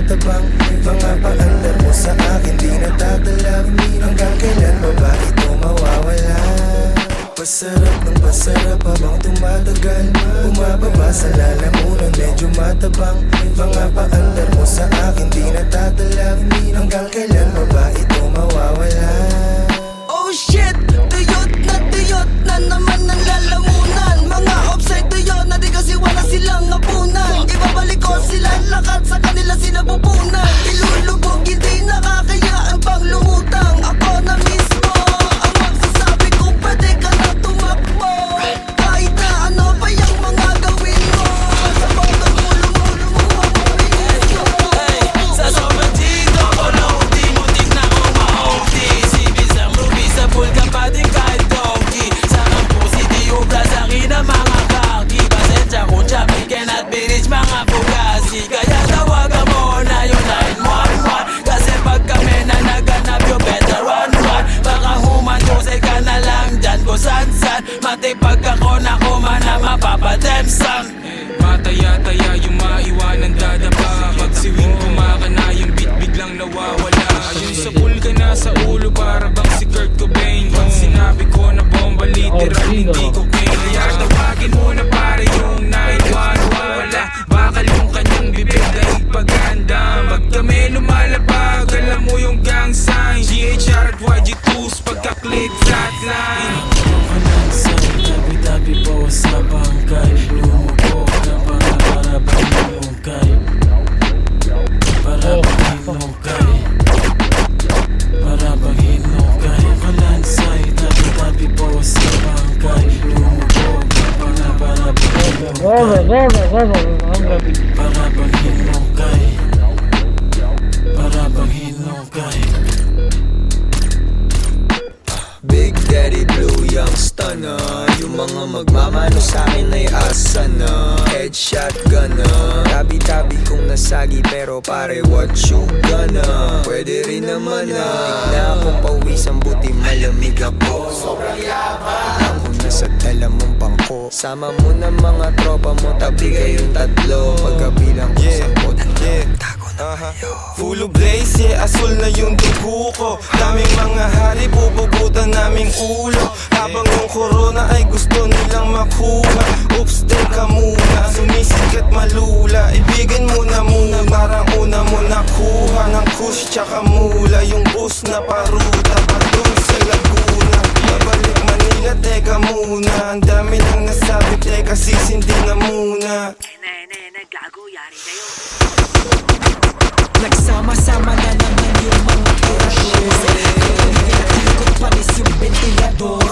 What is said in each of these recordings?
tumatabang. Mga paandar mo sa akin di natatalag. Hanggang kailan mo ba ito mawawala? Pasarap ng pasarap habang tumatagal. Bumababa sa lalamunan medyo matabang. Mga paandar mo sa akin di natatalag. Hanggang kailan mo ba ito mawawala? Oh shit! Tuyot na naman ang lalamunan. Mga offside tuyot na di kasi wala silang apunan. Ibabalik ko sila lakat sa kanila sinapupunan. Ilulubog hindi nakakayaan pang lumutang. Ako na mismo ang magsasabi kung pwede ka na tumakbo. Kahit na ano pa yung mga gawin mo. Sa botong ulo mo lumuha mo bilis ko. Sa sobrang dito ko na ultimo-tip na ko ma-OT. Sibis ang ruby sa pool ka pa din kahit donkey. Sa kampusi di ubra sa akin ang mga kaki. Pasensya ko chapi cannot be rich mga fugasi. Kaya tawagan mo na yung 911. Kasi pag kami na naganap you better run. Baka humandusay ka na lang dyan kung san-san. Matipag ako na kumana mapapademsang. Mataya-taya yung maiwanan dadapa. Pag siwing kumakana yung beat biglang nawawala. Ayun sa pool ka na sa ulo para bang si Kurt Cobain. Pag sinabi ko na bomba literal hindi cocaine. Kaya tawagin mo na pare yung 911. Wala bakal yung kanyang bibig dahil paghahanda. Pag kami lumalapag alam mo yung gang sign. GHR at YG2s pagka-click flatline. Sa tabi-tabi po sa bangkay. Lumubog na para bang hinukay. Para bang hinukay. Para bang hinukay. Kalansay, tabi-tabi po sa bangkay. Lumubog na para bang hinukay. Para bang hinukay. Para bang hinukay. Big Daddy Blue, young stunner. Yung mga magmamano sa'kin ay asa na. Headshot gunner. Tabi-tabi kong nasagi pero pare what you gonna? Pwede rin naman na na akong pawisang buti malamig ako. Sobrang yabang ako nasa dala mong bangko. Sama mo na mga tropa mo tabi kayong tatlo. Pagkabilang ko sa pod tago na kayo. Full of blaze, yeah, asul na yung dugo ko. Daming mga hari, bubugutan naming ulo. Habang yung corona ay gusto nilang makuha. Oops, teka muna, sumisikat malula. Ibigin mo na muna, parang una mo nakuha ng kush tsaka mula. Yung bus na paruta, patung sa Laguna. Babalik Manila, teka muna. Ang dami nang nasabi, teka sisindi na muna. Gago, yari kayo. Nagsama-sama na naman yung mga tirador. Ikot panis yung ventilador.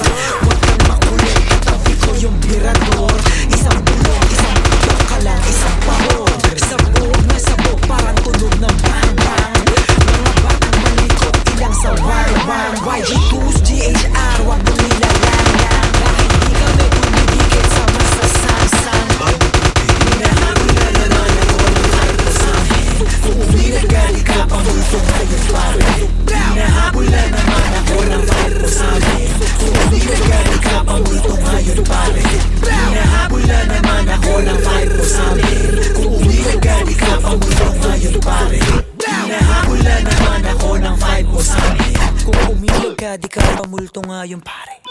Huwag kang makulit, katabi ko yung birador. Isang bulong, isang putok ka lang, isang pahog. Sabog na sabog, parang tunog ng bang-bang. Mga batang malikot, ilang sa wang-wang. YG2s, GHR, wag mo nilalang-lang. Kahit di kami tumidikit sa masasang-sang. Hinahabol na naman ako ng arko sa akin. Kung uminagali ka, pamultong ngayon pare. Hinahabol na naman ako ng arko sa akin. Kung uminagali ka, pamultong ngayon pare. Hinahabol na naman ako ng arko sa akin. Kung uminagali ka, pamultong ngayon pare. Hinahabol na naman ako ng vibe ko sa akin. Kung umilag ka, di ka pamultong ngayon pare.